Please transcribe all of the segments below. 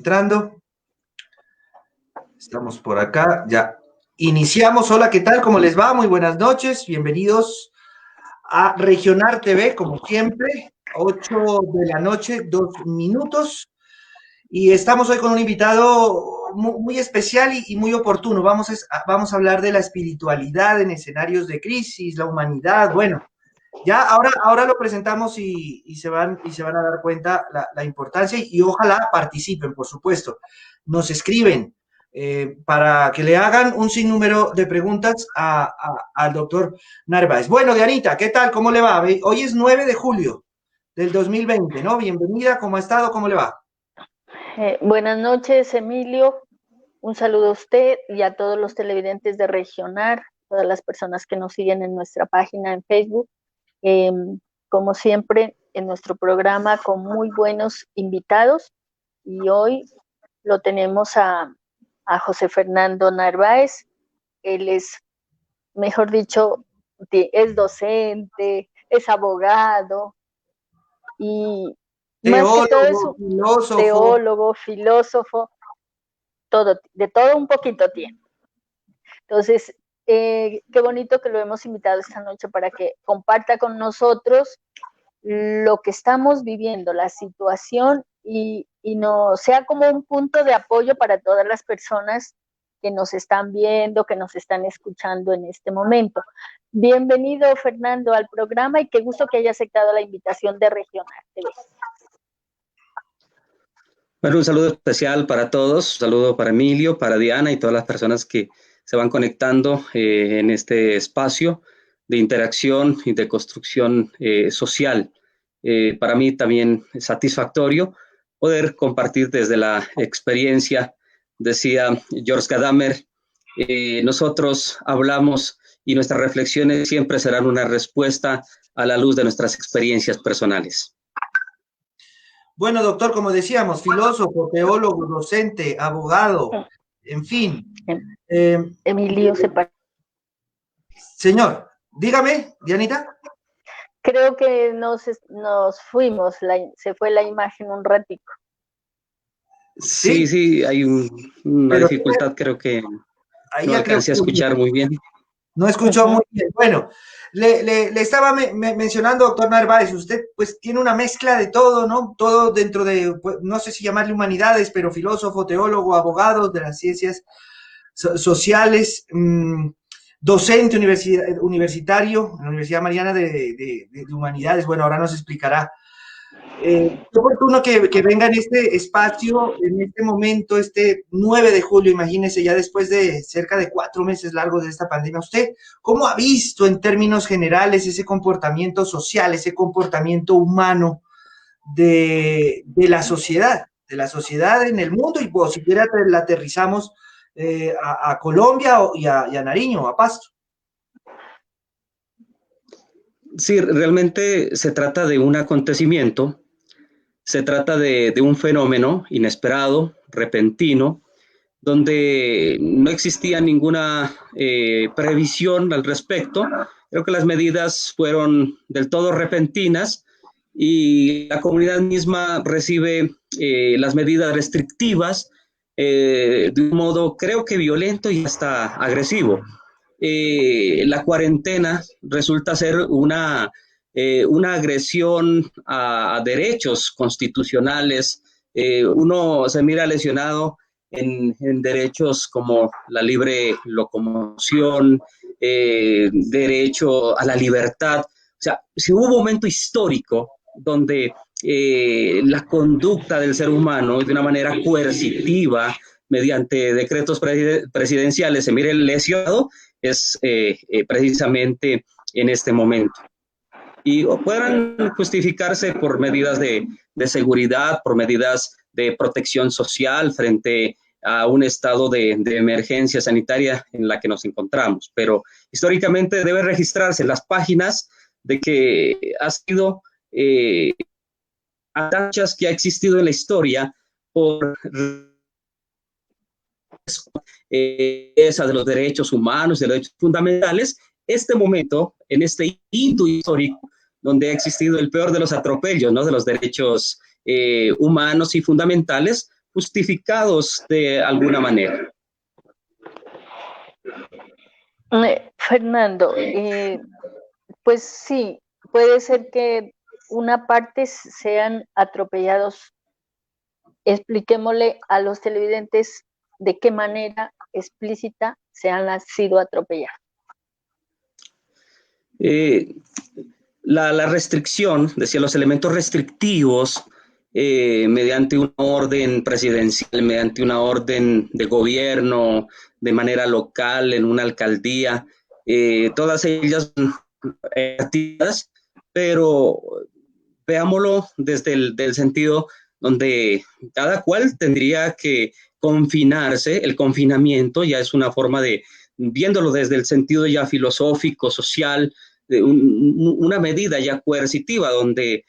entrando. Estamos por acá, ya iniciamos. Hola, ¿qué tal? ¿Cómo les va? Muy buenas noches, bienvenidos a Regionar TV, como siempre, 8 de la noche, 2 minutos. Y estamos hoy con un invitado muy especial y muy oportuno. Vamos a hablar de la espiritualidad en escenarios de crisis, la humanidad. Bueno, ya ahora lo presentamos y se van a dar cuenta la importancia y ojalá participen, por supuesto. Nos escriben para que le hagan un sinnúmero de preguntas al doctor Narváez. Bueno, Dianita, ¿qué tal? ¿Cómo le va? Hoy es 9 de julio del 2020, ¿no? Bienvenida, ¿cómo ha estado? ¿Cómo le va? Buenas noches, Emilio. Un saludo a usted y a todos los televidentes de Regionar, todas las personas que nos siguen en nuestra página en Facebook. Como siempre, en nuestro programa con muy buenos invitados. Y hoy lo tenemos a José Fernando Narváez. Él es, mejor dicho, es docente, es abogado y más que todo es un filósofo. Teólogo, filósofo, todo, de todo un poquito tiene. Entonces, qué bonito que lo hemos invitado esta noche para que comparta con nosotros lo que estamos viviendo, la situación y no sea como un punto de apoyo para todas las personas que nos están viendo, que nos están escuchando en este momento. Bienvenido, Fernando, al programa y qué gusto que haya aceptado la invitación de Regionar TV. Bueno, un saludo especial para todos, un saludo para Emilio, para Diana y todas las personas que se van conectando en este espacio de interacción y de construcción social. Para mí también es satisfactorio poder compartir desde la experiencia. Decía George Gadamer, nosotros hablamos y nuestras reflexiones siempre serán una respuesta a la luz de nuestras experiencias personales. Bueno, doctor, como decíamos, filósofo, teólogo, docente, abogado, en fin. Emilio se paró. Señor, dígame, Dianita. Creo que nos fuimos, se fue la imagen un ratico. Sí, hay una dificultad, creo que no alcancé a escuchar muy bien. No escuchó muy bien. Bueno, le estaba mencionando, doctor Narváez, usted pues tiene una mezcla de todo, ¿no? Todo dentro de, pues, no sé si llamarle humanidades, pero filósofo, teólogo, abogado de las ciencias sociales, docente universitario en la Universidad Mariana de Humanidades. Bueno, ahora nos explicará. Qué oportuno que venga en este espacio, en este momento, este 9 de julio, imagínese, ya después de cerca de 4 meses largos de esta pandemia. ¿Usted cómo ha visto en términos generales ese comportamiento social, ese comportamiento humano de la sociedad en el mundo? Y pues, si quiere la aterrizamos a Colombia y a Nariño, a Pasto. Sí, realmente se trata de un acontecimiento. Se trata de un fenómeno inesperado, repentino, donde no existía ninguna previsión al respecto. Creo que las medidas fueron del todo repentinas y la comunidad misma recibe las medidas restrictivas de un modo, creo que violento y hasta agresivo. La cuarentena resulta ser una agresión a derechos constitucionales. Uno se mira lesionado en derechos como la libre locomoción, derecho a la libertad. O sea, si hubo un momento histórico donde la conducta del ser humano de una manera coercitiva, mediante decretos presidenciales, se mire lesionado, es precisamente en este momento. Y puedan justificarse por medidas de seguridad, por medidas de protección social frente a un estado de emergencia sanitaria en la que nos encontramos. Pero históricamente debe registrarse en las páginas de que ha sido atachas que ha existido en la historia por esa de los derechos humanos, de los derechos fundamentales. Este momento, en este hito histórico, donde ha existido el peor de los atropellos, ¿no?, de los derechos humanos y fundamentales, justificados de alguna manera. Fernando, pues sí, puede ser que una parte sean atropellados. Expliquémosle a los televidentes de qué manera explícita se han sido atropellados. La restricción, decía, los elementos restrictivos mediante una orden presidencial, mediante una orden de gobierno, de manera local, en una alcaldía, todas ellas activas, pero veámoslo desde el sentido donde cada cual tendría que confinarse. El confinamiento ya es una forma de, viéndolo desde el sentido ya filosófico, social, de una medida ya coercitiva, donde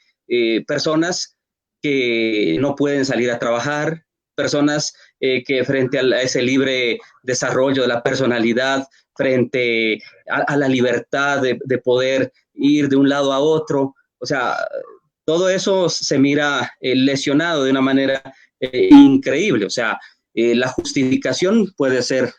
personas que no pueden salir a trabajar, personas que frente a ese libre desarrollo de la personalidad, frente a la libertad de poder ir de un lado a otro, o sea, todo eso se mira lesionado de una manera increíble. O sea, la justificación puede ser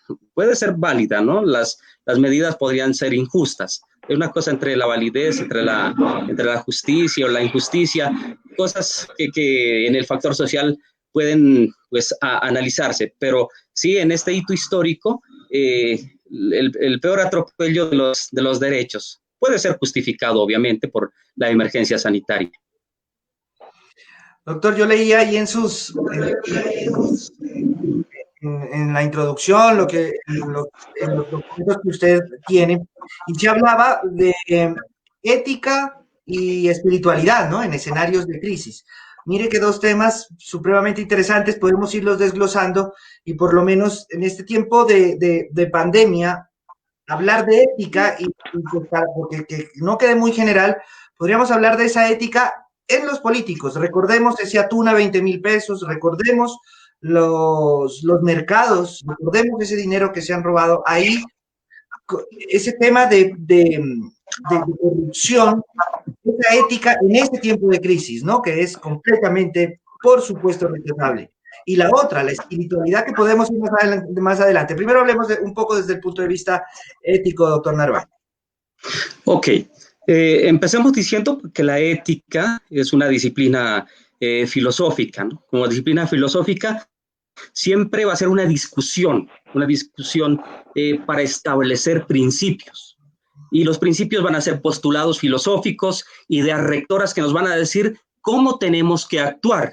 válida, ¿no? Las medidas podrían ser injustas. Es una cosa entre la validez, entre la justicia o la injusticia, cosas que en el factor social pueden, pues, analizarse. Pero sí, en este hito histórico, el peor atropello de los derechos puede ser justificado, obviamente, por la emergencia sanitaria. Doctor, yo leía ahí en la introducción en los documentos que usted tiene, y se hablaba de ética y espiritualidad, ¿no? En escenarios de crisis. Mire que dos temas supremamente interesantes, podemos irlos desglosando, y por lo menos en este tiempo de pandemia, hablar de ética, porque que no quede muy general, podríamos hablar de esa ética en los políticos. Recordemos ese atún a 20,000 pesos, recordemos los mercados, recordemos ese dinero que se han robado ahí, ese tema de corrupción, esa ética en este tiempo de crisis, ¿no? Que es completamente, por supuesto, rechazable. Y la otra, la espiritualidad, que podemos ir más adelante. Primero hablemos un poco desde el punto de vista ético, doctor Narváez. Ok, empecemos diciendo que la ética es una disciplina filosófica, ¿no? Como disciplina filosófica siempre va a ser una discusión para establecer principios. Y los principios van a ser postulados filosóficos, ideas rectoras que nos van a decir cómo tenemos que actuar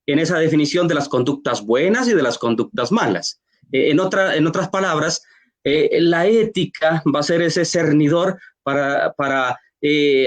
en esa definición de las conductas buenas y de las conductas malas. En otras palabras, la ética va a ser ese cernidor para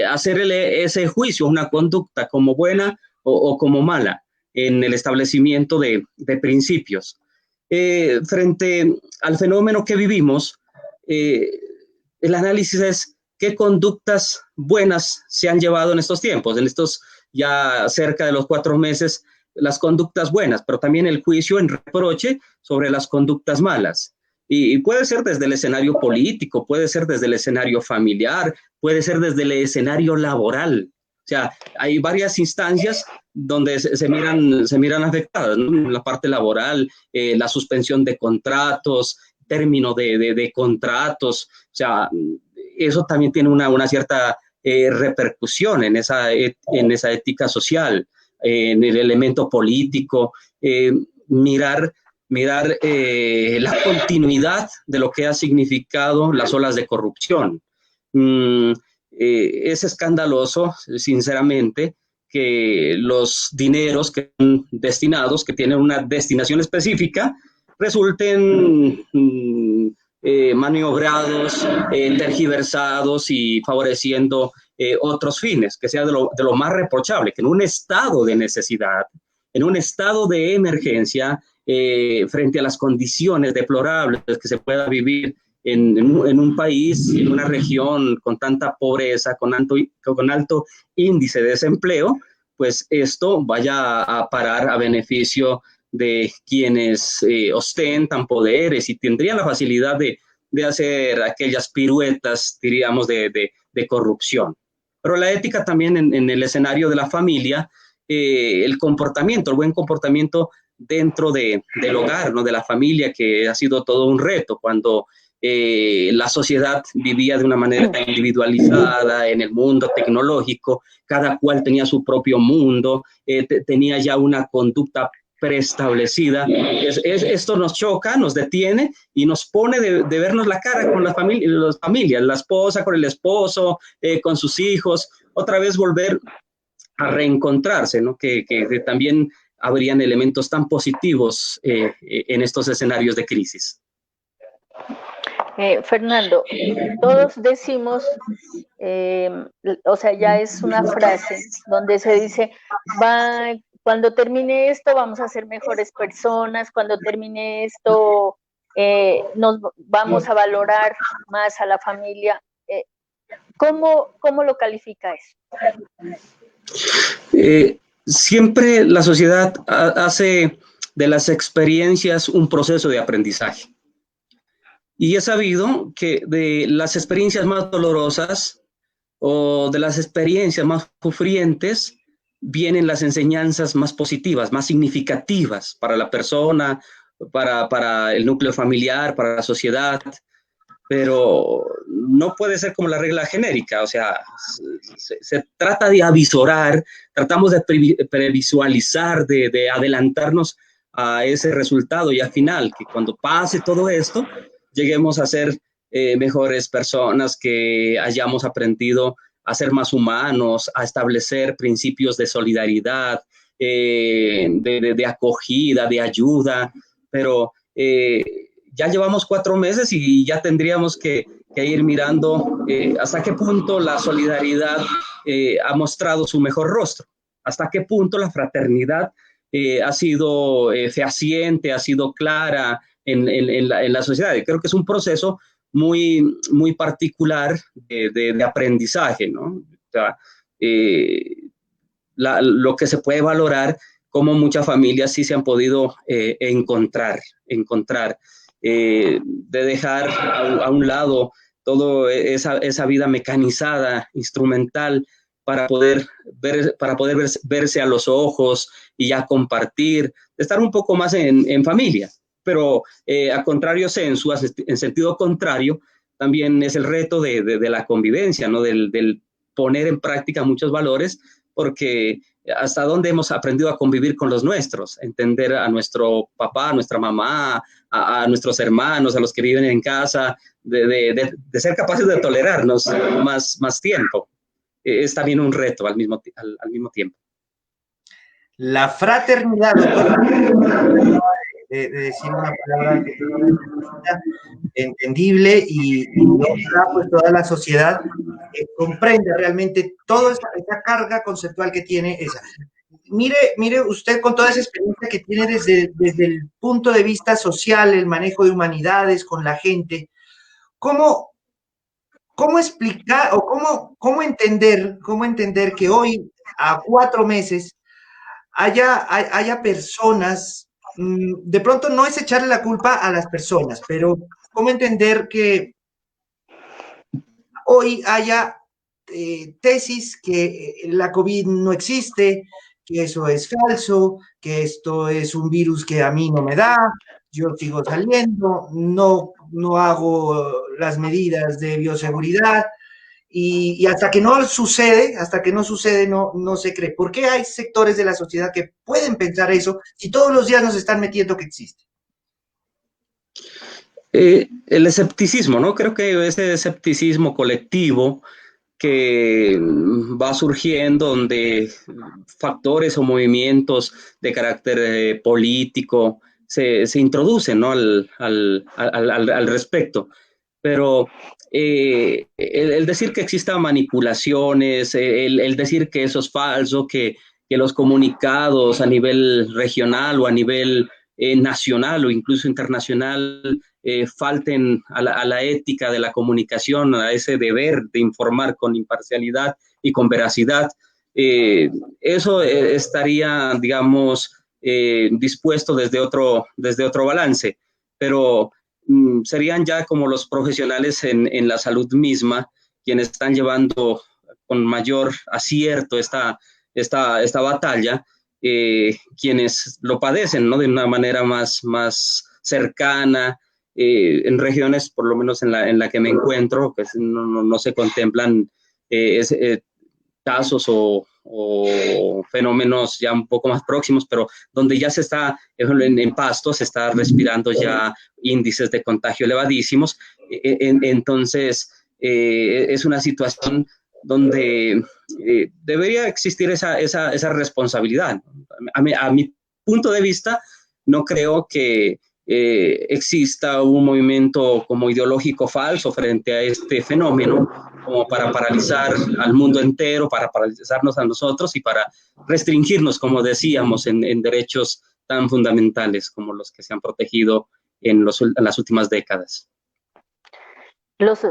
hacerle ese juicio, una conducta como buena o como mala, en el establecimiento de principios. Frente al fenómeno que vivimos, el análisis es qué conductas buenas se han llevado en estos tiempos, en estos ya cerca de los 4 meses, las conductas buenas, pero también el juicio en reproche sobre las conductas malas. Y puede ser desde el escenario político, puede ser desde el escenario familiar, puede ser desde el escenario laboral. O sea, hay varias instancias donde se miran afectadas, ¿no? La parte laboral, la suspensión de contratos, término de contratos, o sea, eso también tiene una cierta repercusión en esa ética social, en el elemento político, mirar la continuidad de lo que ha significado las olas de corrupción. Es escandaloso, sinceramente, que los dineros que son destinados, que tienen una destinación específica, resulten maniobrados, tergiversados y favoreciendo otros fines, que sea de lo más reprochable, que en un estado de necesidad, en un estado de emergencia, frente a las condiciones deplorables que se pueda vivir en un país, en una región con tanta pobreza, con alto índice de desempleo, pues esto vaya a parar a beneficio de quienes ostentan poderes y tendrían la facilidad de hacer aquellas piruetas, diríamos, de corrupción. Pero la ética también en el escenario de la familia, el buen comportamiento dentro del hogar, ¿no? De la familia, que ha sido todo un reto cuando la sociedad vivía de una manera individualizada en el mundo tecnológico, cada cual tenía su propio mundo, tenía ya una conducta preestablecida. Esto nos choca, nos detiene y nos pone de vernos la cara con las familias, la esposa con el esposo, con sus hijos, otra vez volver a reencontrarse, ¿no? Que también habrían elementos tan positivos en estos escenarios de crisis. Fernando, todos decimos, o sea, ya es una frase donde se dice, cuando termine esto vamos a ser mejores personas, cuando termine esto nos vamos a valorar más a la familia. ¿Cómo lo califica eso? Siempre la sociedad hace de las experiencias un proceso de aprendizaje. Y he sabido que de las experiencias más dolorosas o de las experiencias más sufrientes vienen las enseñanzas más positivas, más significativas para la persona, para el núcleo familiar, para la sociedad. Pero no puede ser como la regla genérica, o sea, se trata de avisorar, tratamos de previsualizar, de adelantarnos a ese resultado y al final, que cuando pase todo esto, lleguemos a ser mejores personas, que hayamos aprendido a ser más humanos, a establecer principios de solidaridad, de acogida, de ayuda, pero ya llevamos 4 meses y ya tendríamos que ir mirando hasta qué punto la solidaridad ha mostrado su mejor rostro, hasta qué punto la fraternidad ha sido fehaciente, ha sido clara en la sociedad. Y creo que es un proceso muy, muy particular de aprendizaje, ¿no? O sea, lo que se puede valorar, como muchas familias sí se han podido encontrar, de dejar a un lado toda esa vida mecanizada, instrumental, para poder verse a los ojos y ya compartir, estar un poco más en familia. Pero a contrario sensu, en sentido contrario, también es el reto de la convivencia, ¿no? Del poner en práctica muchos valores, porque hasta dónde hemos aprendido a convivir con los nuestros, entender a nuestro papá, a nuestra mamá, a nuestros hermanos, a los que viven en casa, de ser capaces de tolerarnos más tiempo. Es también un reto al mismo tiempo. La fraternidad, doctor, de decir una palabra entendible y ojalá pues toda la sociedad comprende realmente toda esa carga conceptual que tiene esa. Mire usted con toda esa experiencia que tiene desde el punto de vista social, el manejo de humanidades con la gente, ¿cómo explicar o cómo entender que hoy, a 4 meses, haya personas, de pronto no es echarle la culpa a las personas, pero cómo entender que hoy haya tesis que la COVID no existe, que eso es falso, que esto es un virus que a mí no me da, yo sigo saliendo, no hago las medidas de bioseguridad, y hasta que no sucede, no se cree. ¿Por qué hay sectores de la sociedad que pueden pensar eso si todos los días nos están metiendo que existe? El escepticismo, ¿no? Creo que ese escepticismo colectivo que va surgiendo, donde factores o movimientos de carácter político se introducen, ¿no? al respecto. Pero el decir que existan manipulaciones, el decir que eso es falso, que los comunicados a nivel regional o a nivel nacional o incluso internacional falten a la ética de la comunicación, a ese deber de informar con imparcialidad y con veracidad, eso estaría, digamos, dispuesto desde otro balance, pero serían ya como los profesionales en la salud misma quienes están llevando con mayor acierto esta batalla, quienes lo padecen, ¿no? De una manera más cercana. En regiones, por lo menos en la que me encuentro, pues no se contemplan casos o fenómenos ya un poco más próximos, pero donde ya se está, en Pasto, se está respirando ya índices de contagio elevadísimos. Entonces, es una situación donde debería existir esa responsabilidad. A mi punto de vista, no creo que exista un movimiento como ideológico falso frente a este fenómeno, como para paralizar al mundo entero, para paralizarnos a nosotros y para restringirnos, como decíamos, en derechos tan fundamentales como los que se han protegido en las últimas décadas. Los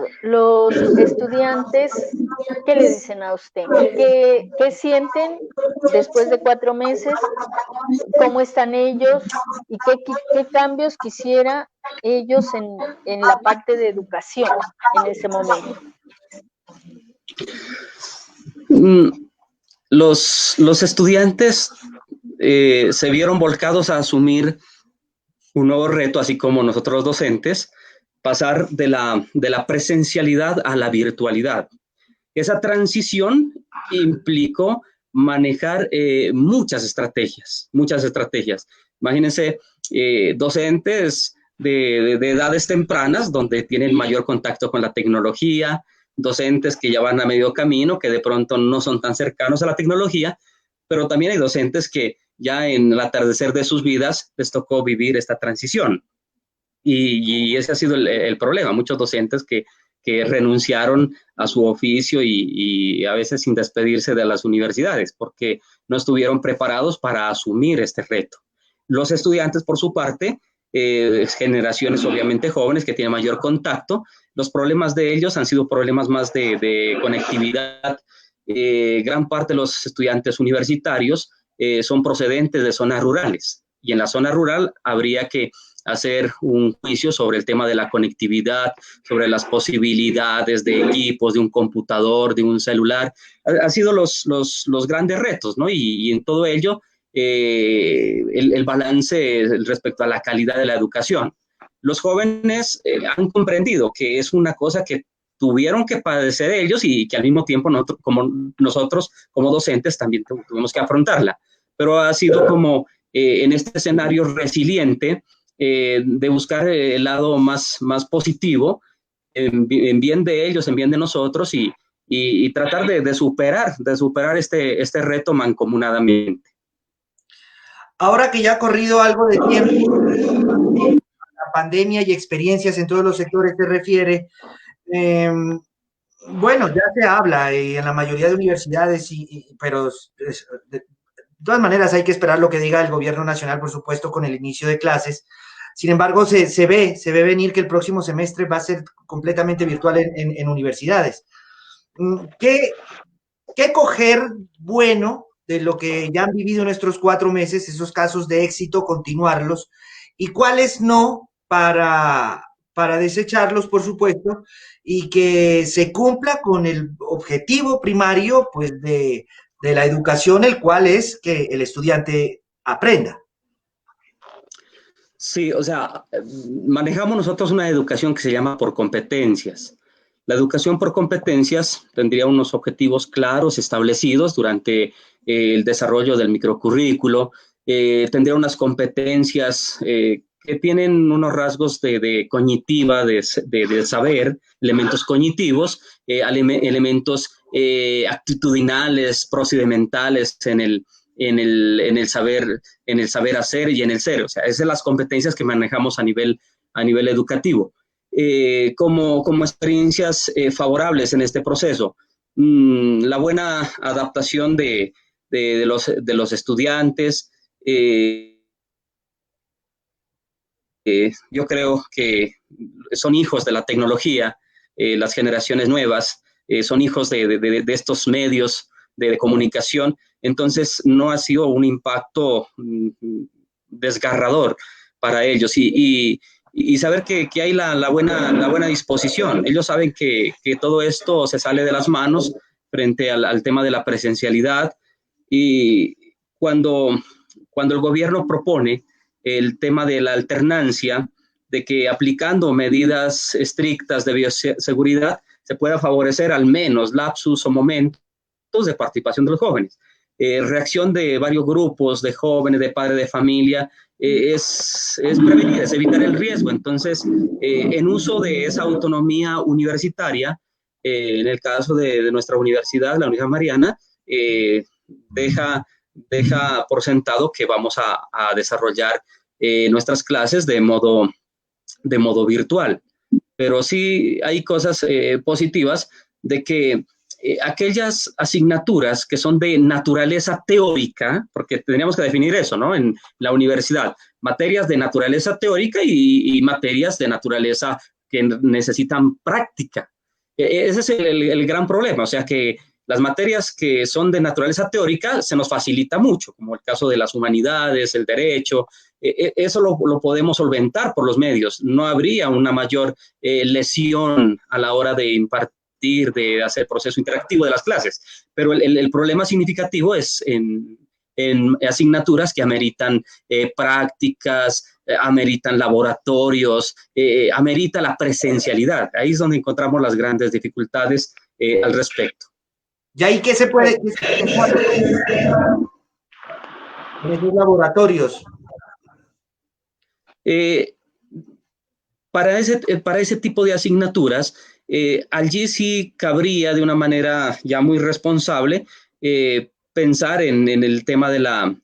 estudiantes, ¿qué le dicen a usted? ¿Qué sienten después de 4 meses? ¿Cómo están ellos? ¿Y qué cambios quisiera ellos en la parte de educación en ese momento? Los estudiantes se vieron volcados a asumir un nuevo reto, así como nosotros los docentes, pasar de la presencialidad a la virtualidad. Esa transición implicó manejar muchas estrategias. Imagínense docentes de edades tempranas, donde tienen mayor contacto con la tecnología, docentes que ya van a medio camino, que de pronto no son tan cercanos a la tecnología, pero también hay docentes que ya en el atardecer de sus vidas les tocó vivir esta transición. Y ese ha sido el problema. Muchos docentes que renunciaron a su oficio y a veces sin despedirse de las universidades, porque no estuvieron preparados para asumir este reto. Los estudiantes, por su parte, generaciones obviamente jóvenes que tienen mayor contacto, los problemas de ellos han sido problemas más de conectividad. Gran parte de los estudiantes universitarios son procedentes de zonas rurales, y en la zona rural habría que hacer un juicio sobre el tema de la conectividad, sobre las posibilidades de equipos, de un computador, de un celular. Han sido los grandes retos, ¿no? Y en todo ello, el balance respecto a la calidad de la educación. Los jóvenes han comprendido que es una cosa que tuvieron que padecer ellos y que al mismo tiempo nosotros como docentes también tuvimos que afrontarla. Pero ha sido como en este escenario resiliente, de buscar el lado más positivo, en bien de ellos, en bien de nosotros, y tratar de superar este reto mancomunadamente. Ahora que ya ha corrido algo de tiempo, la pandemia y experiencias en todos los sectores se refiere, bueno, ya se habla en la mayoría de universidades, pero de todas maneras hay que esperar lo que diga el gobierno nacional, por supuesto, con el inicio de clases. Sin embargo, se ve venir que el próximo semestre va a ser completamente virtual en universidades. ¿Qué coger bueno de lo que ya han vivido en estos 4 meses, esos casos de éxito, continuarlos, y cuáles no para desecharlos, por supuesto, y que se cumpla con el objetivo primario, pues, de la educación, el cual es que el estudiante aprenda? Sí, o sea, manejamos nosotros una educación que se llama por competencias. La educación por competencias tendría unos objetivos claros establecidos durante el desarrollo del microcurrículo, tendría unas competencias que tienen unos rasgos de cognitiva, de saber, elementos cognitivos, elementos actitudinales, procedimentales en el saber hacer y en el ser. O sea, esas son las competencias que manejamos a nivel educativo. Como experiencias favorables en este proceso, la buena adaptación de los estudiantes. Yo creo que son hijos de la tecnología, las generaciones nuevas, son hijos de estos medios de comunicación. Entonces no ha sido un impacto desgarrador para ellos, y saber que hay la buena disposición. Ellos saben que todo esto se sale de las manos frente al tema de la presencialidad, y cuando el gobierno propone el tema de la alternancia, de que aplicando medidas estrictas de bioseguridad se pueda favorecer al menos lapsus o momentos de participación de los jóvenes. Reacción de varios grupos de jóvenes, de padres de familia, es prevenir, es evitar el riesgo. Entonces, en uso de esa autonomía universitaria, en el caso de nuestra universidad, la Universidad Mariana, deja por sentado que vamos a desarrollar nuestras clases de modo virtual. Pero sí hay cosas positivas de que aquellas asignaturas que son de naturaleza teórica, porque tendríamos que definir eso, ¿no? En la universidad, materias de naturaleza teórica y materias de naturaleza que necesitan práctica. Ese es el gran problema, o sea que las materias que son de naturaleza teórica se nos facilita mucho, como el caso de las humanidades, el derecho, eso lo podemos solventar por los medios, no habría una mayor lesión a la hora de impartir, de hacer proceso interactivo de las clases, pero el problema significativo es en asignaturas que ameritan prácticas, ameritan laboratorios, amerita la presencialidad. Ahí es donde encontramos las grandes dificultades al respecto. ¿Y ahí qué se puede en esos laboratorios? Para ese tipo de asignaturas, allí sí cabría de una manera ya muy responsable pensar en el tema de la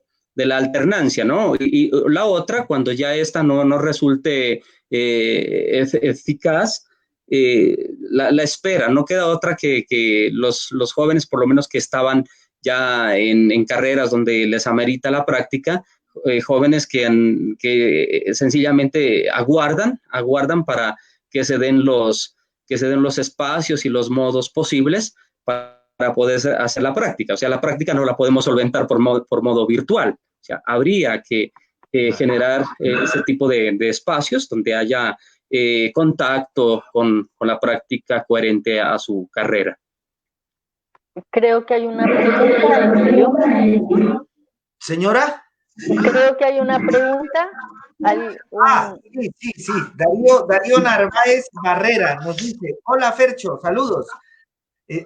alternancia, ¿no? Y la otra, cuando ya esta no resulte eficaz, la espera, no queda otra que los jóvenes, por lo menos que estaban ya en carreras donde les amerita la práctica, jóvenes que sencillamente aguardan para que se den los espacios y los modos posibles para poder hacer la práctica. O sea, la práctica no la podemos solventar por modo virtual. O sea, habría que generar ese tipo de espacios donde haya contacto con la práctica coherente a su carrera. Creo que hay una pregunta, Emilio. ¿Señora? Creo que hay una pregunta. Sí. Darío Narváez Barrera nos dice: hola Fercho, saludos.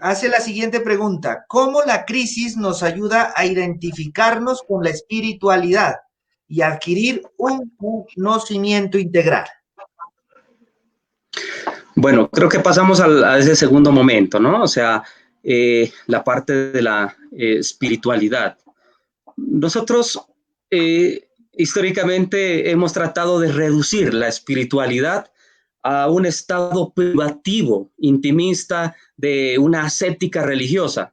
Hace la siguiente pregunta: ¿cómo la crisis nos ayuda a identificarnos con la espiritualidad y adquirir un conocimiento integral? Bueno, creo que pasamos a ese segundo momento, ¿no? O sea, la parte de la espiritualidad. Nosotros históricamente hemos tratado de reducir la espiritualidad a un estado privativo, intimista, de una ascética religiosa.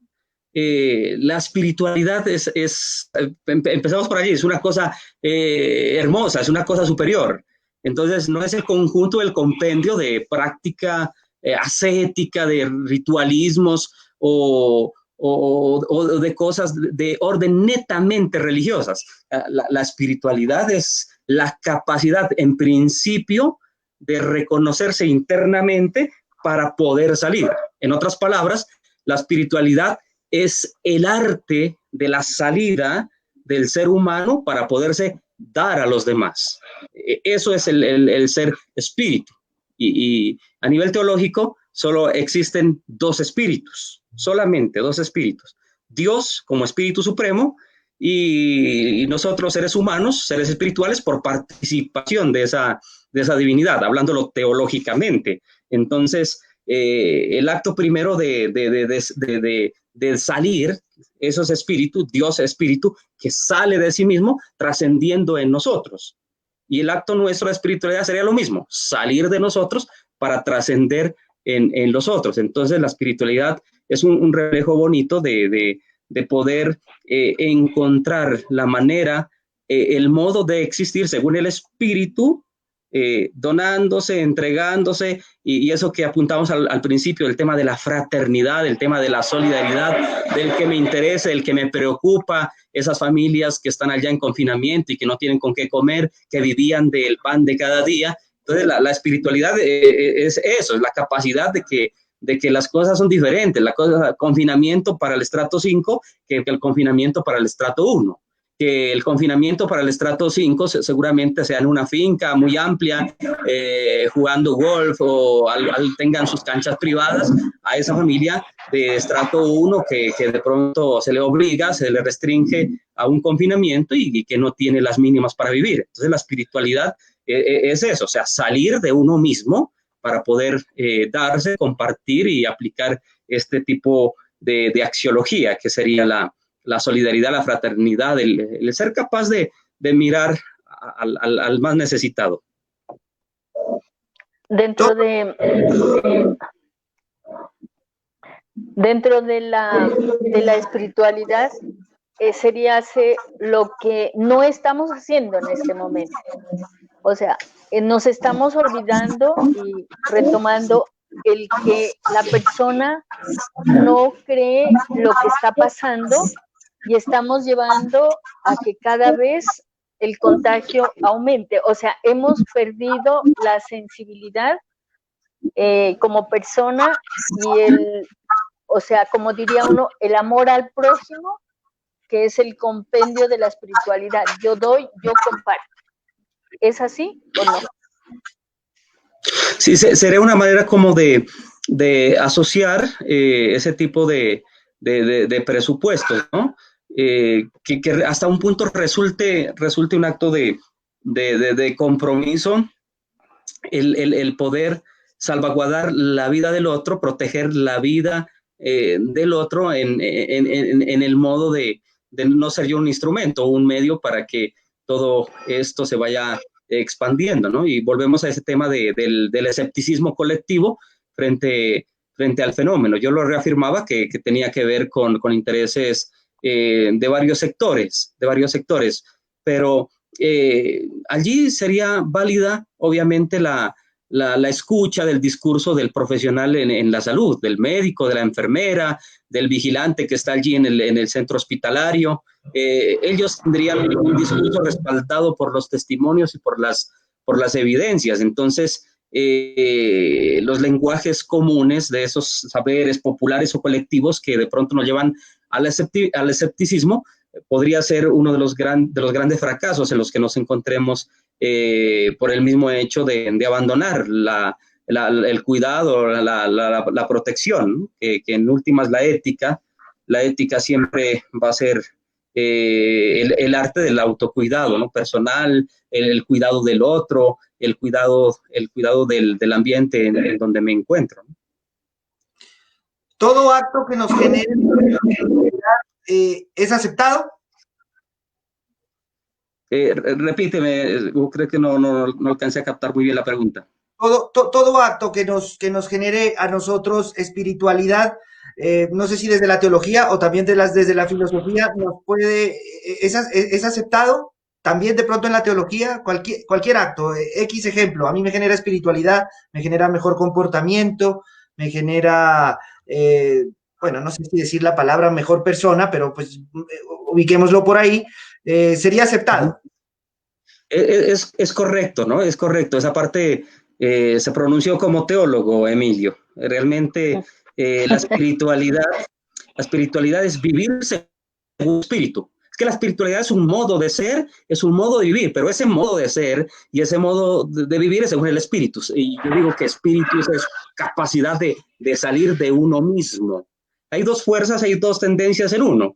La espiritualidad empezamos por allí, es una cosa hermosa, es una cosa superior. Entonces, no es el conjunto, el compendio de práctica ascética, de ritualismos o de cosas de orden netamente religiosas. La espiritualidad es la capacidad, en principio, de reconocerse internamente para poder salir. En otras palabras, la espiritualidad es el arte de la salida del ser humano para poderse dar a los demás. Eso es el ser espíritu. Y a nivel teológico, solo existen dos espíritus, solamente dos espíritus. Dios como espíritu supremo y nosotros, seres humanos, seres espirituales, por participación de esa divinidad, hablándolo teológicamente. Entonces, el acto primero de salir, eso es espíritu, Dios es espíritu, que sale de sí mismo, trascendiendo en nosotros. Y el acto nuestro de espiritualidad sería lo mismo, salir de nosotros para trascender en los otros. Entonces, la espiritualidad es un reflejo bonito de poder encontrar la manera, el modo de existir según el espíritu, donándose, entregándose, y eso que apuntamos al principio, el tema de la fraternidad, el tema de la solidaridad, del que me interesa, el que me preocupa, esas familias que están allá en confinamiento y que no tienen con qué comer, que vivían del pan de cada día. Entonces, la espiritualidad es eso, es la capacidad de que las cosas son diferentes, confinamiento para el estrato 5 que el confinamiento para el estrato 1. que el confinamiento para el estrato 5 seguramente sea en una finca muy amplia, jugando golf o tengan sus canchas privadas. A esa familia de estrato 1 que de pronto se le obliga, se le restringe a un confinamiento y que no tiene las mínimas para vivir. Entonces la espiritualidad es eso, o sea, salir de uno mismo para poder darse, compartir y aplicar este tipo de axiología, que sería la solidaridad, la fraternidad, el ser capaz de mirar al más necesitado. Dentro de la espiritualidad, sería hacer lo que no estamos haciendo en este momento. O sea, nos estamos olvidando y retomando el que la persona no cree lo que está pasando y estamos llevando a que cada vez el contagio aumente. O sea, hemos perdido la sensibilidad como persona y o sea, como diría uno, el amor al prójimo, que es el compendio de la espiritualidad. Yo doy, yo comparto. ¿Es así o no? Sí, sería una manera como de asociar ese tipo de presupuestos, ¿no? Que hasta un punto resulte un acto de compromiso, el poder salvaguardar la vida del otro, proteger la vida del otro en el modo de no ser yo un instrumento, un medio para que todo esto se vaya expandiendo, ¿no? Y volvemos a ese tema del escepticismo colectivo frente al fenómeno. Yo lo reafirmaba que tenía que ver con intereses de varios sectores, pero allí sería válida, obviamente, la escucha del discurso del profesional en la salud, del médico, de la enfermera, del vigilante que está allí en el centro hospitalario. Ellos tendrían un discurso respaldado por los testimonios y por las evidencias. Entonces, los lenguajes comunes de esos saberes populares o colectivos que de pronto nos llevan al escepticismo podría ser uno de los grandes fracasos en los que nos encontremos por el mismo hecho de abandonar el cuidado, la protección, ¿no? Que en últimas la ética siempre va a ser el arte del autocuidado, ¿no? Personal, el cuidado del otro, el cuidado del ambiente en donde me encuentro, ¿no? ¿Todo acto que nos genere es aceptado? Repíteme, creo que no alcancé a captar muy bien la pregunta. Todo acto que nos genere a nosotros espiritualidad, no sé si desde la teología o también desde la filosofía, es aceptado. También de pronto en la teología, cualquier acto, X ejemplo, a mí me genera espiritualidad, me genera mejor comportamiento, me genera, bueno, no sé si decir la palabra mejor persona, pero pues ubiquémoslo por ahí, sería aceptado. Es correcto, ¿no? Es correcto. Esa parte se pronunció como teólogo, Emilio. Realmente la espiritualidad es vivir según espíritu. Es que la espiritualidad es un modo de ser, es un modo de vivir, pero ese modo de ser y ese modo de vivir es según el espíritu. Y yo digo que espíritu es capacidad de salir de uno mismo. Hay dos fuerzas, hay dos tendencias en uno.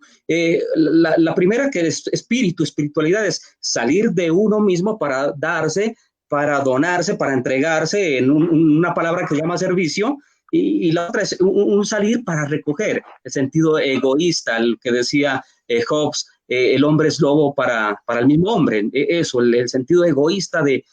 La primera, que es espiritualidad, es salir de uno mismo para darse, para donarse, para entregarse, en una palabra que se llama servicio, y la otra es un salir para recoger, el sentido egoísta, el que decía Hobbes, el hombre es lobo para el mismo hombre, eso, el sentido egoísta de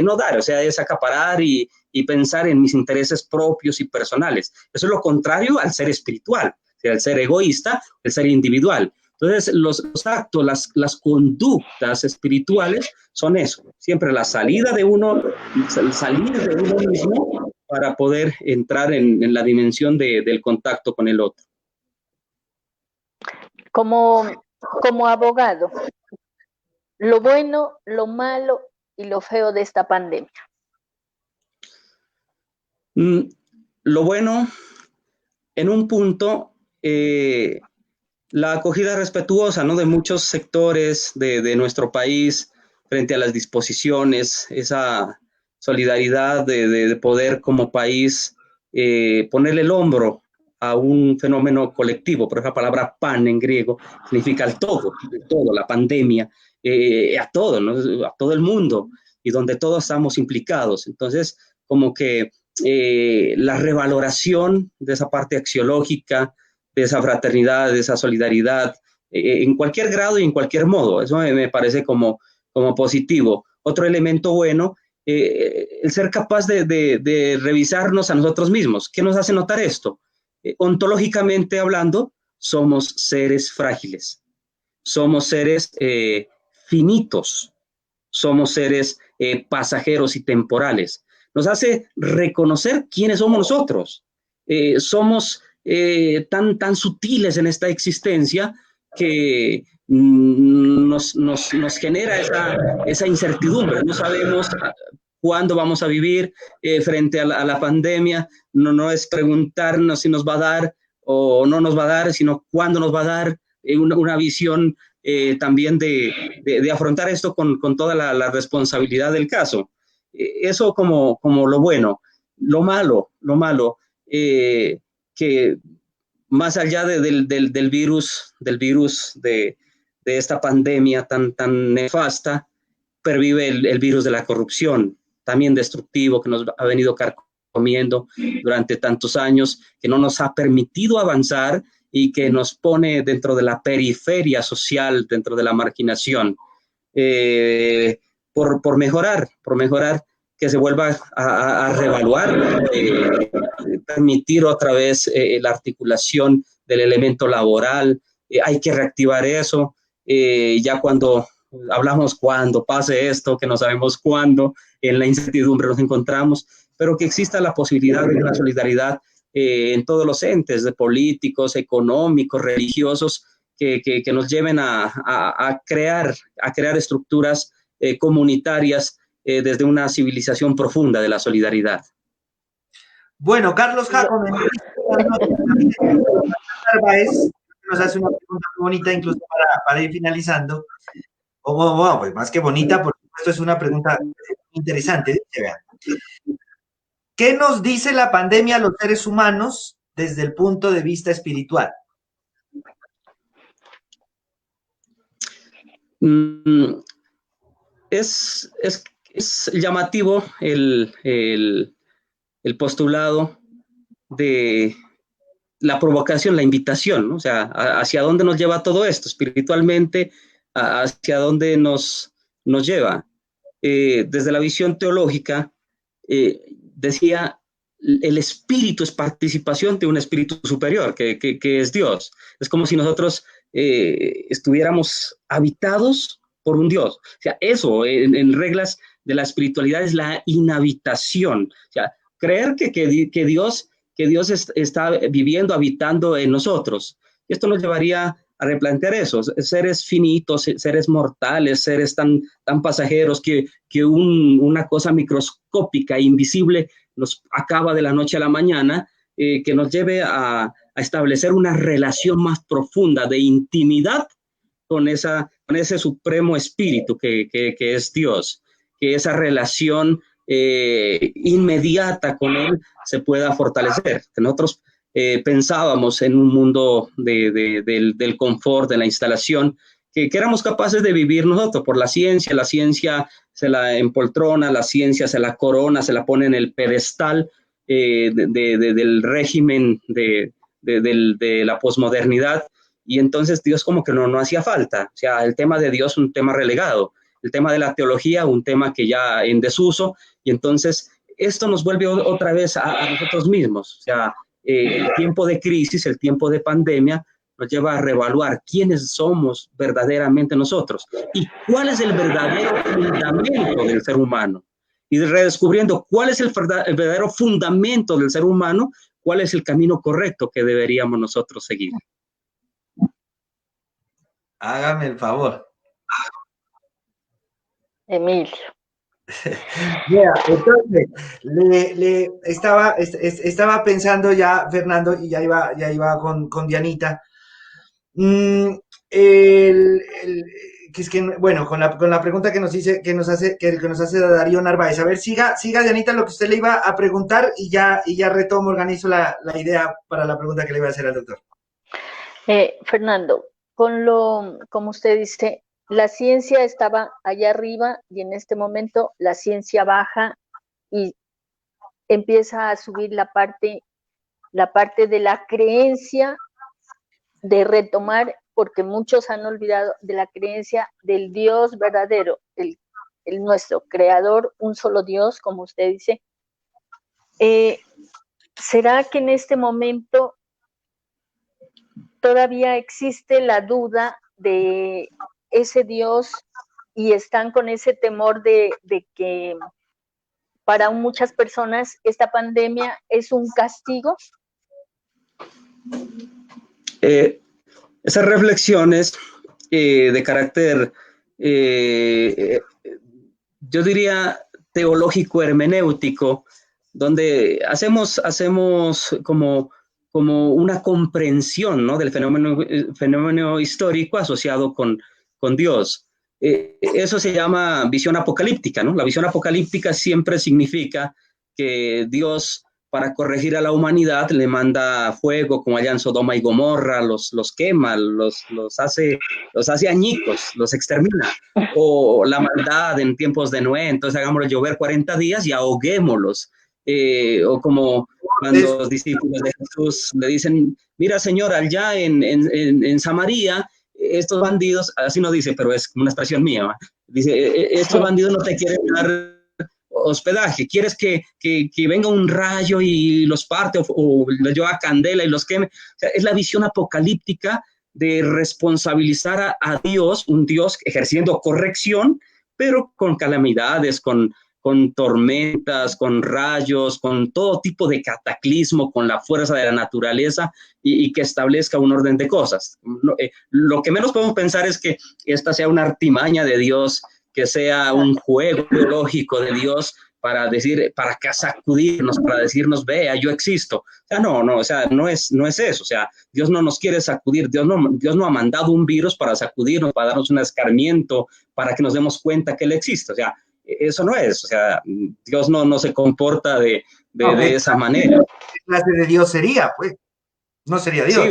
no dar, o sea, es acaparar y pensar en mis intereses propios y personales. Eso es lo contrario al ser espiritual, o sea, el ser egoísta, el ser individual. Entonces, los actos, las conductas espirituales son eso, siempre la salida de uno, salir de uno mismo para poder entrar en la dimensión del contacto con el otro. Como abogado, lo bueno, lo malo y lo feo de esta pandemia. Lo bueno, en un punto, la acogida respetuosa, ¿no?, de muchos sectores de nuestro país frente a las disposiciones, esa solidaridad de poder como país ponerle el hombro a un fenómeno colectivo. Por ejemplo, la palabra pan en griego significa el todo, la pandemia, a todo, ¿no?, a todo el mundo, y donde todos estamos implicados. Entonces, como que la revaloración de esa parte axiológica, de esa fraternidad, de esa solidaridad, en cualquier grado y en cualquier modo, eso me parece como positivo. Otro elemento bueno, el ser capaz de revisarnos a nosotros mismos. ¿Qué nos hace notar esto? Ontológicamente hablando, somos seres frágiles, somos seres finitos, somos seres pasajeros y temporales. Nos hace reconocer quiénes somos nosotros. Somos tan sutiles en esta existencia que nos genera esa incertidumbre. No sabemos cuándo vamos a vivir frente a la pandemia. No es preguntarnos si nos va a dar o no nos va a dar, sino cuándo nos va a dar. Una visión también de afrontar esto con toda la responsabilidad del caso. Eso como lo bueno. Lo malo, que más allá del virus de esta pandemia tan nefasta, pervive el virus de la corrupción, también destructivo, que nos ha venido carcomiendo durante tantos años, que no nos ha permitido avanzar y que nos pone dentro de la periferia social, dentro de la marginación. Por mejorar, que se vuelva a reevaluar, permitir otra vez la articulación del elemento laboral. Hay que reactivar eso. Ya cuando hablamos cuando pase esto, que no sabemos cuándo, en la incertidumbre nos encontramos, pero que exista la posibilidad de una solidaridad en todos los entes, de políticos, económicos, religiosos, que nos lleven a crear estructuras comunitarias desde una civilización profunda de la solidaridad. Bueno, Carlos Jaco nos hace una pregunta muy bonita, incluso para ir finalizando. Bueno, pues más que bonita, por supuesto, es una pregunta interesante. ¿Qué nos dice la pandemia a los seres humanos desde el punto de vista espiritual? Es llamativo el postulado de la provocación, la invitación, ¿no? O sea, ¿hacia dónde nos lleva todo esto? Espiritualmente, ¿hacia dónde nos lleva? Desde la visión teológica, decía, el espíritu es participación de un espíritu superior, que es Dios. Es como si nosotros estuviéramos habitados por un Dios. O sea, eso en reglas de la espiritualidad es la inhabitación. O sea, creer que Dios está viviendo, habitando en nosotros. Y esto nos llevaría a replantear eso, seres finitos, seres mortales, seres tan pasajeros que una cosa microscópica, invisible, nos acaba de la noche a la mañana, que nos lleve a establecer una relación más profunda de intimidad con ese supremo espíritu que es Dios, que esa relación inmediata con él se pueda fortalecer. Que nosotros pensábamos en un mundo del confort, de la instalación, que éramos capaces de vivir nosotros por la ciencia se la empoltrona, la ciencia se la corona, se la pone en el pedestal del régimen de la posmodernidad, y entonces Dios como que no hacía falta. O sea, el tema de Dios un tema relegado, el tema de la teología un tema que ya en desuso, y entonces esto nos vuelve otra vez a nosotros mismos. O sea, el tiempo de crisis, el tiempo de pandemia nos lleva a reevaluar quiénes somos verdaderamente nosotros y cuál es el verdadero fundamento del ser humano, y redescubriendo cuál es el verdadero fundamento del ser humano, cuál es el camino correcto que deberíamos nosotros seguir. Hágame el favor. Emilio. Yeah, entonces, estaba pensando ya, Fernando, y ya iba con Dianita. Mm, el, el- que es que, bueno, con la pregunta que nos hace Darío Narváez. A ver, siga, Dianita, lo que usted le iba a preguntar y ya retomo, organizo la idea para la pregunta que le iba a hacer al doctor. Fernando, como usted dice, la ciencia estaba allá arriba y en este momento la ciencia baja y empieza a subir la parte de la creencia, de retomar, porque muchos han olvidado de la creencia del Dios verdadero, el nuestro creador, un solo Dios, como usted dice. ¿Será que en este momento todavía existe la duda de ese Dios y están con ese temor de que para muchas personas esta pandemia es un castigo? Esas reflexiones de carácter, yo diría, teológico hermenéutico, donde hacemos como una comprensión, ¿no?, del fenómeno histórico asociado con Dios. Eso se llama visión apocalíptica, ¿no? La visión apocalíptica siempre significa que Dios, para corregir a la humanidad, le manda fuego, como allá en Sodoma y Gomorra, los quema, los hace añicos, los extermina. O la maldad en tiempos de Noé, entonces hagámoslo llover 40 días y ahoguémoslos. O como cuando los discípulos de Jesús le dicen, mira, Señor, allá en Samaria, estos bandidos, así no dice, pero es como una expresión mía, ¿va? Dice, estos bandidos no te quieren dar hospedaje, quieres que venga un rayo y los parte o les lleva candela y los queme. O sea, es la visión apocalíptica de responsabilizar a Dios, un Dios ejerciendo corrección, pero con calamidades, con tormentas, con rayos, con todo tipo de cataclismo, con la fuerza de la naturaleza y que establezca un orden de cosas. Lo que menos podemos pensar es que esta sea una artimaña de Dios, que sea un juego biológico de Dios para sacudirnos, para decirnos, vea, yo existo. O sea, no, o sea, no es eso. O sea, Dios no nos quiere sacudir, Dios no ha mandado un virus para sacudirnos, para darnos un escarmiento, para que nos demos cuenta que Él existe. O sea, eso no es. O sea, Dios no se comporta de esa manera. ¿Qué clase de Dios sería, pues? No sería Dios. Sí,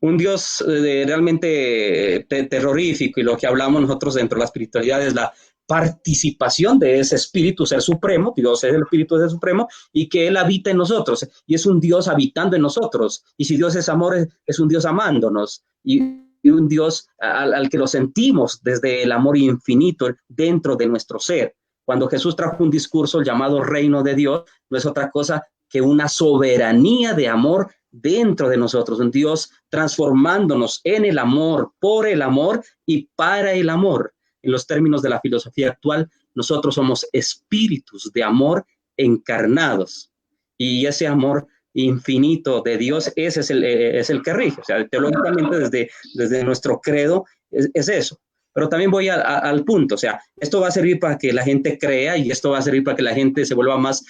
un Dios realmente terrorífico, y lo que hablamos nosotros dentro de la espiritualidad es la participación de ese espíritu, ser supremo. Dios es el espíritu ser supremo y que Él habita en nosotros y es un Dios habitando en nosotros. Y si Dios es amor, es un Dios amándonos y un Dios al que lo sentimos desde el amor infinito dentro de nuestro ser. Cuando Jesús trajo un discurso llamado reino de Dios, no es otra cosa que una soberanía de amor dentro de nosotros, un Dios transformándonos en el amor, por el amor y para el amor. En los términos de la filosofía actual, nosotros somos espíritus de amor encarnados, y ese amor infinito de Dios, ese es el que rige. O sea, teológicamente desde nuestro credo es eso. Pero también voy al punto. O sea, esto va a servir para que la gente crea, y esto va a servir para que la gente se vuelva más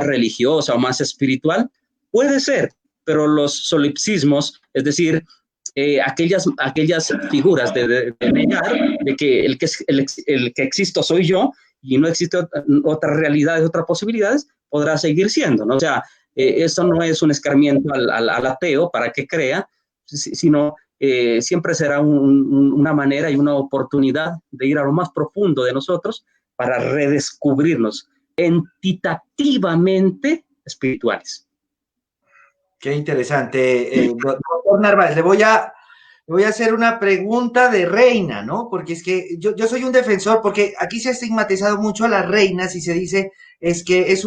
religiosa o más espiritual. Puede ser, pero los solipsismos, es decir, aquellas figuras de negar de que el que existo soy yo y no existe otras realidades, otras posibilidades, podrá seguir siendo, ¿no? O sea, eso no es un escarmiento al ateo para que crea, sino siempre será una manera y una oportunidad de ir a lo más profundo de nosotros para redescubrirnos entitativamente espirituales. Qué interesante, doctor Narváez. Le voy a hacer una pregunta de reina, ¿no? Porque es que yo soy un defensor, porque aquí se ha estigmatizado mucho a las reinas y se dice es que es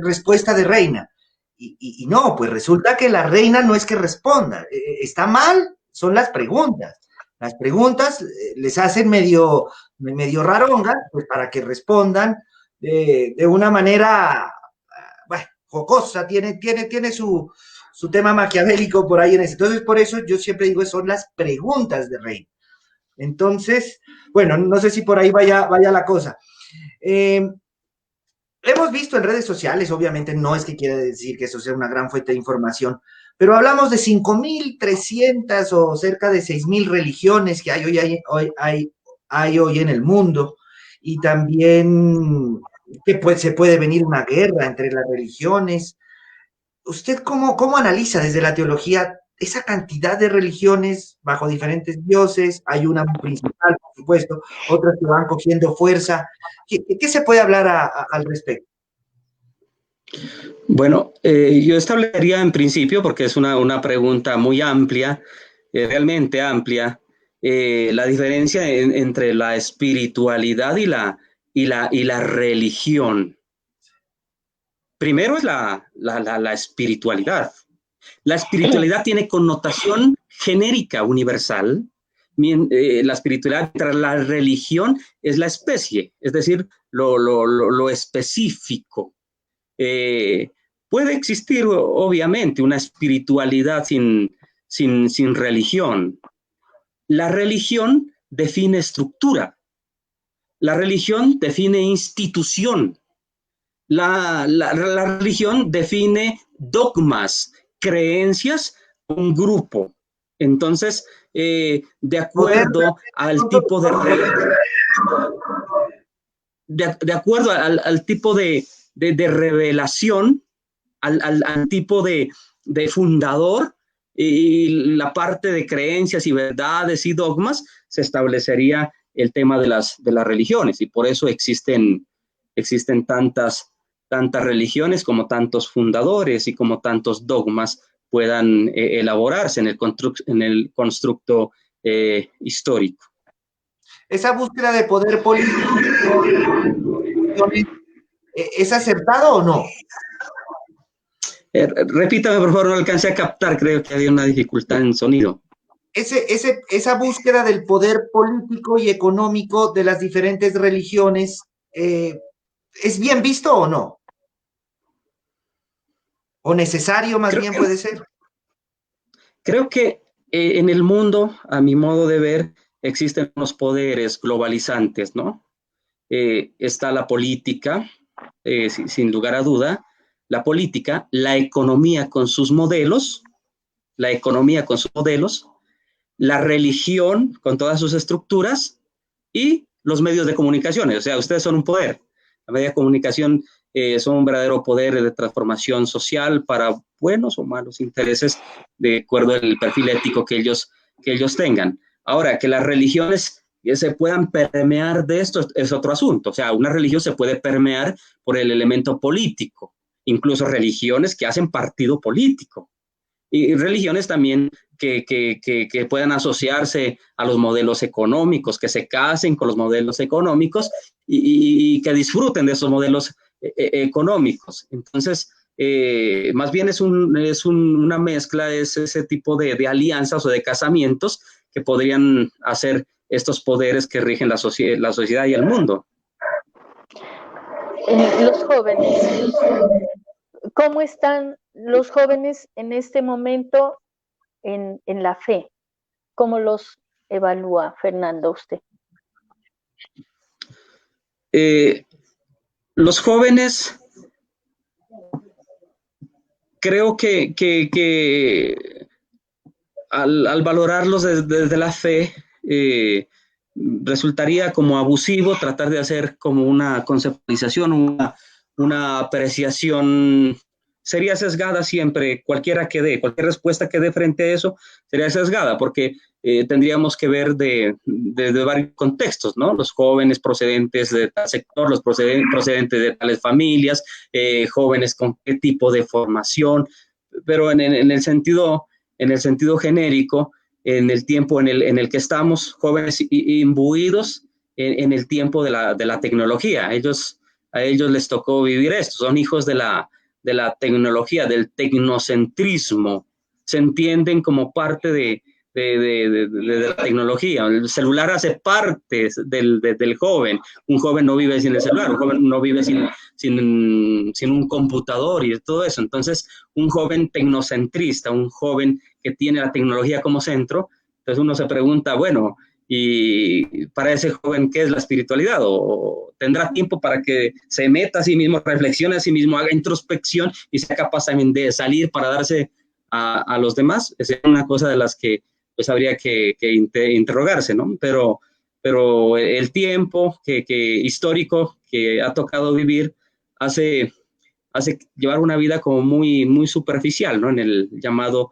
respuesta de reina. Y no, pues resulta que la reina no es que responda. Está mal, son las preguntas. Las preguntas les hacen medio raronga, pues para que respondan de una manera, bueno, jocosa, tiene su tema maquiavélico por ahí en ese. Entonces, por eso yo siempre digo, son las preguntas de reina. Entonces, bueno, no sé si por ahí vaya la cosa. Hemos visto en redes sociales, obviamente no es que quiera decir que eso sea una gran fuente de información, pero hablamos de 5.300 o cerca de 6.000 religiones que hay hoy en el mundo, y también que se puede venir una guerra entre las religiones. ¿Usted cómo analiza desde la teología esa cantidad de religiones bajo diferentes dioses? Hay una principal, por supuesto, otras que van cogiendo fuerza. ¿Qué se puede hablar al respecto? Bueno, yo establecería en principio, porque es una pregunta muy amplia, realmente amplia, la diferencia entre la espiritualidad y la religión. Primero es la espiritualidad. La espiritualidad tiene connotación genérica, universal. La espiritualidad, tras la religión, es la especie, es decir, lo específico. Puede existir, obviamente, una espiritualidad sin religión. La religión define estructura. La religión define institución. La religión define dogmas, creencias, un grupo. Entonces, de acuerdo al tipo al tipo de revelación, al tipo de fundador, y la parte de creencias y verdades y dogmas, se establecería el tema de las religiones, y por eso existen tantas religiones como tantos fundadores y como tantos dogmas puedan elaborarse en el constructo histórico. Esa búsqueda de poder político, ¿es acertado o no? Repítame, por favor, no alcancé a captar, creo que había una dificultad en sonido. Esa búsqueda del poder político y económico de las diferentes religiones, ¿es bien visto o no? ¿O necesario más bien puede ser? Creo que en el mundo, a mi modo de ver, existen unos poderes globalizantes, ¿no? Está la política, sin lugar a duda, la política, la economía con sus modelos, la religión con todas sus estructuras y los medios de comunicación. O sea, ustedes son un poder. La media de comunicación son un verdadero poder de transformación social para buenos o malos intereses, de acuerdo al perfil ético que ellos tengan. Ahora, que las religiones se puedan permear de esto es otro asunto. O sea, una religión se puede permear por el elemento político, incluso religiones que hacen partido político, y religiones también que puedan asociarse a los modelos económicos, que se casen con los modelos económicos y que disfruten de esos modelos económicos. Entonces, más bien es una mezcla, es ese tipo de alianzas o de casamientos que podrían hacer estos poderes que rigen la sociedad y el mundo. Los jóvenes, ¿cómo están los jóvenes en este momento en la fe? ¿Cómo los evalúa, Fernando, usted? Los jóvenes, creo que al valorarlos desde la fe, resultaría como abusivo tratar de hacer como una conceptualización, una apreciación. Sería sesgada siempre, cualquier respuesta que dé frente a eso sería sesgada, porque tendríamos que ver de varios contextos, ¿no? Los jóvenes procedentes de tal sector, los procedentes de tales familias, jóvenes con qué tipo de formación, pero en el sentido genérico, en el tiempo en el que estamos, jóvenes imbuidos en el tiempo de la tecnología. A ellos les tocó vivir esto, son hijos de la tecnología, del tecnocentrismo, se entienden como parte de la tecnología. El celular hace parte del joven. Un joven no vive sin el celular, un joven no vive sin un computador y todo eso. Entonces, un joven tecnocentrista, un joven que tiene la tecnología como centro, entonces uno se pregunta, bueno, y para ese joven, ¿qué es la espiritualidad? ¿O tendrá tiempo para que se meta a sí mismo, reflexione a sí mismo, haga introspección y sea capaz también de salir para darse a los demás. Esa es una cosa de las que pues habría que interrogarse, ¿no? Pero el tiempo histórico que ha tocado vivir hace llevar una vida como muy superficial, ¿no? En el llamado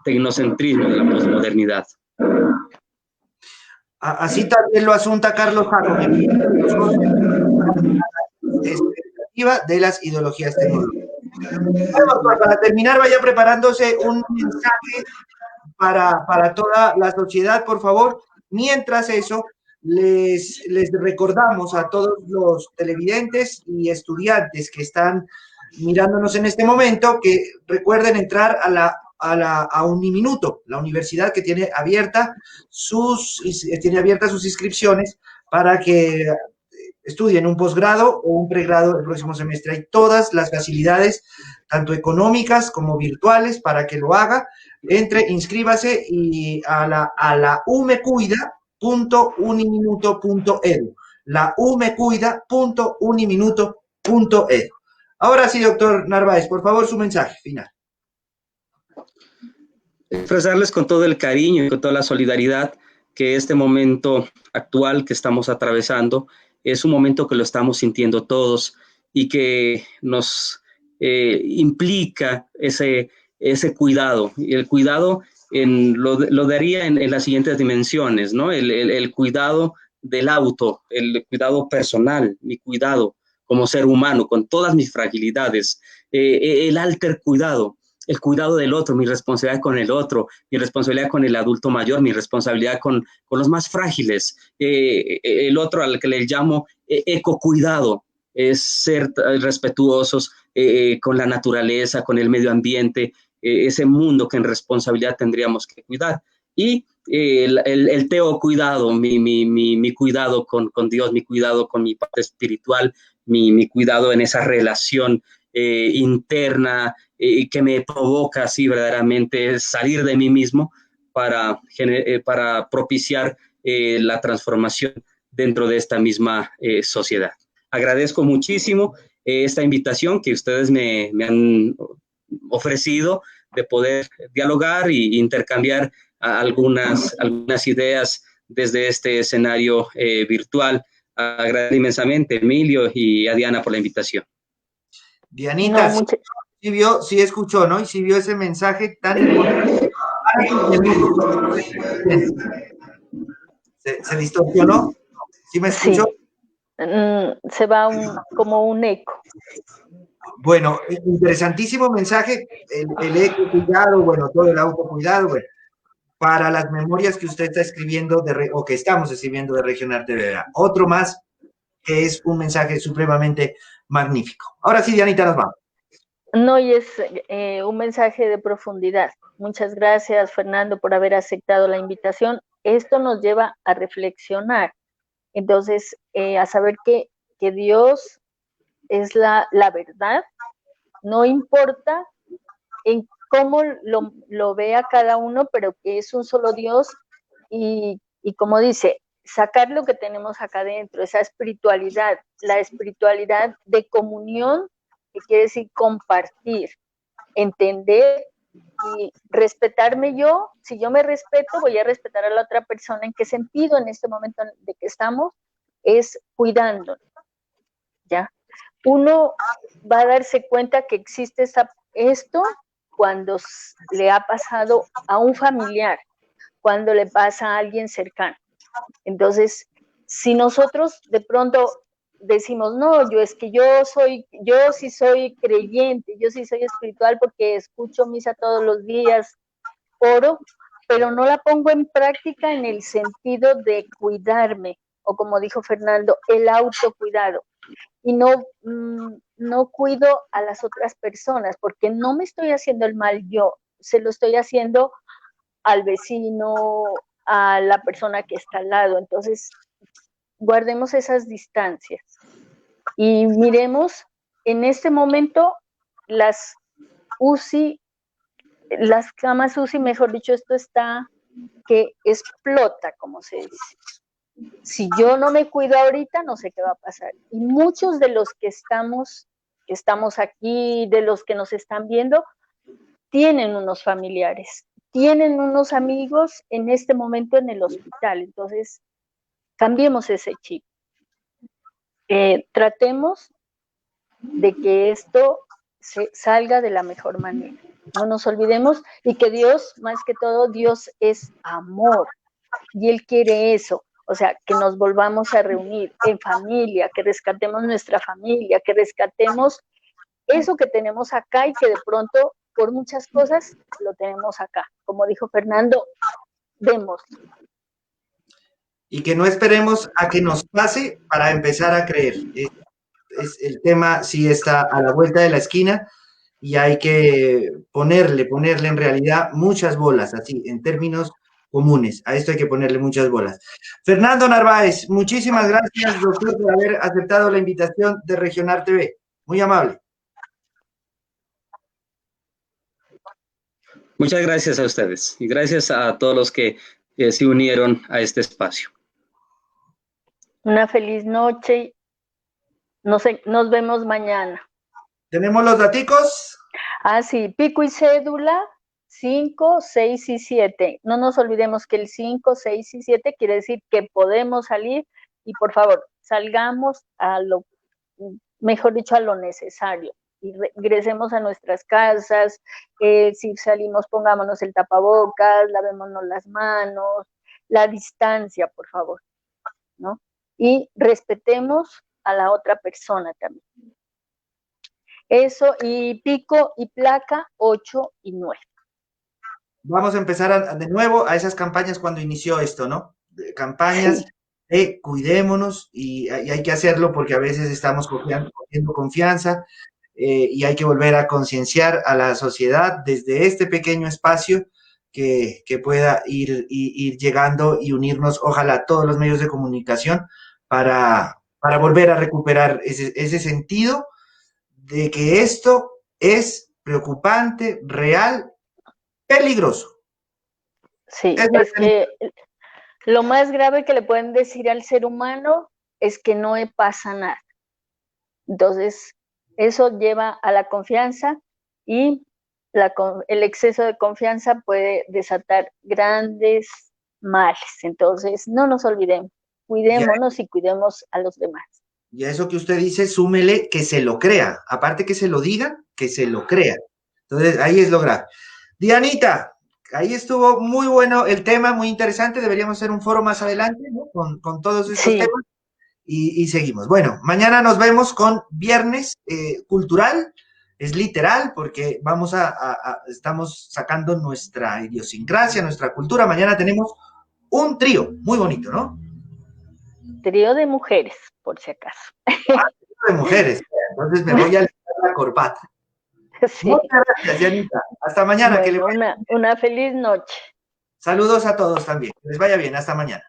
tecnocentrismo de la posmodernidad. Así también lo asunta Carlos Jacome, expectativa de las ideologías tecnológicas. Bueno, doctor, para terminar, vaya preparándose un mensaje para toda la sociedad, por favor. Mientras eso, les recordamos a todos los televidentes y estudiantes que están mirándonos en este momento que recuerden entrar a Uniminuto, la universidad que tiene abiertas sus inscripciones para que estudien un posgrado o un pregrado el próximo semestre. Hay todas las facilidades, tanto económicas como virtuales, para que lo haga. Entre, inscríbase y a la umecuida.uniminuto.edu. La umecuida.uniminuto.edu. Ahora sí, doctor Narváez, por favor, su mensaje final. Expresarles con todo el cariño y con toda la solidaridad que este momento actual que estamos atravesando es un momento que lo estamos sintiendo todos y que nos implica ese cuidado. Y el cuidado lo daría en las siguientes dimensiones, ¿no? El cuidado del auto, el cuidado personal, mi cuidado como ser humano, con todas mis fragilidades, el alter cuidado, el cuidado del otro, mi responsabilidad con el otro, mi responsabilidad con el adulto mayor, mi responsabilidad con los más frágiles, el otro al que le llamo ecocuidado, es ser respetuosos con la naturaleza, con el medio ambiente, ese mundo que en responsabilidad tendríamos que cuidar. Y el teo cuidado, mi cuidado con Dios, mi cuidado con mi parte espiritual, mi cuidado en esa relación interna que me provoca así verdaderamente salir de mí mismo para propiciar la transformación dentro de esta misma sociedad. Agradezco muchísimo esta invitación que ustedes me han ofrecido de poder dialogar e intercambiar algunas ideas desde este escenario virtual. Agradezco inmensamente a Emilio y a Diana por la invitación. Dianita, no, sí escuchó, ¿no? Y sí vio ese mensaje tan importante. ¿Se distorsionó? ¿Sí me escuchó? Sí. Se va como un eco. Bueno, interesantísimo mensaje, el eco cuidado, bueno, todo el autocuidado, bueno, para las memorias que usted está escribiendo o que estamos escribiendo de Regional TV. Otro más que es un mensaje supremamente magnífico. Ahora sí, Dianita, nos vamos. No, y es un mensaje de profundidad. Muchas gracias, Fernando, por haber aceptado la invitación. Esto nos lleva a reflexionar. Entonces, a saber que Dios es la verdad, no importa en cómo lo vea cada uno, pero que es un solo Dios y como dice, sacar lo que tenemos acá adentro, esa espiritualidad, la espiritualidad de comunión, que quiere decir compartir, entender y respetarme yo. Si yo me respeto, voy a respetar a la otra persona. ¿En qué sentido? En este momento de que estamos, es cuidándonos, ¿ya? Uno va a darse cuenta que existe esto cuando le ha pasado a un familiar, cuando le pasa a alguien cercano. Entonces, si nosotros de pronto decimos, no, yo sí soy creyente, yo sí soy espiritual porque escucho misa todos los días, oro, pero no la pongo en práctica en el sentido de cuidarme, o como dijo Fernando, el autocuidado. Y no cuido a las otras personas, porque no me estoy haciendo el mal yo, se lo estoy haciendo al vecino, a la persona que está al lado. Entonces, guardemos esas distancias y miremos en este momento las UCI, las camas UCI, mejor dicho, esto está que explota, como se dice. Si yo no me cuido ahorita, no sé qué va a pasar. Y muchos de los que estamos aquí, de los que nos están viendo, tienen unos familiares, tienen unos amigos en este momento en el hospital. Entonces, cambiemos ese chip. Tratemos de que esto salga de la mejor manera. No nos olvidemos, y que Dios, más que todo, Dios es amor, y Él quiere eso. O sea, que nos volvamos a reunir en familia, que rescatemos nuestra familia, que rescatemos eso que tenemos acá y que de pronto, por muchas cosas, lo tenemos acá. Como dijo Fernando, démoslo. Y que no esperemos a que nos pase para empezar a creer. El tema sí está a la vuelta de la esquina y hay que ponerle en realidad muchas bolas, así, en términos comunes. A esto hay que ponerle muchas bolas. Fernando Narváez, muchísimas gracias, doctor, por haber aceptado la invitación de Regionar TV. Muy amable. Muchas gracias a ustedes y gracias a todos los que se unieron a este espacio. Una feliz noche. Nos vemos mañana. ¿Tenemos los daticos? Ah, sí, pico y cédula 5, 6 y 7. No nos olvidemos que el 5, 6 y 7 quiere decir que podemos salir, y por favor, salgamos a lo, mejor dicho, a lo necesario. Y regresemos a nuestras casas, si salimos pongámonos el tapabocas, lavémonos las manos, la distancia, por favor, ¿no? Y respetemos a la otra persona también. Eso, y pico y placa 8 y 9. Vamos a empezar de nuevo a esas campañas cuando inició esto, ¿no? Campañas Sí. de cuidémonos y hay que hacerlo porque a veces estamos cogiendo confianza y hay que volver a concienciar a la sociedad desde este pequeño espacio que pueda ir llegando y unirnos, ojalá, a todos los medios de comunicación para volver a recuperar ese sentido de que esto es preocupante, real, peligroso. Sí, es que lo más grave que le pueden decir al ser humano es que no pasa nada. Entonces, eso lleva a la confianza, y el exceso de confianza puede desatar grandes males. Entonces, no nos olvidemos, cuidémonos y cuidemos a los demás. Y a eso que usted dice, súmele que se lo crea. Aparte que se lo digan, que se lo crea. Entonces, ahí es lo grave. Dianita, ahí estuvo muy bueno el tema, muy interesante. Deberíamos hacer un foro más adelante, ¿no? Con todos estos temas. Y seguimos. Bueno, mañana nos vemos con Viernes Cultural. Es literal porque estamos sacando nuestra idiosincrasia, nuestra cultura. Mañana tenemos un trío muy bonito, ¿no? Trío de mujeres, por si acaso. Trío de mujeres. Entonces me voy a listar la corbata. Sí. Muchas gracias, Dianita. Hasta mañana. Bueno, una feliz noche. Saludos a todos también. Que les vaya bien. Hasta mañana.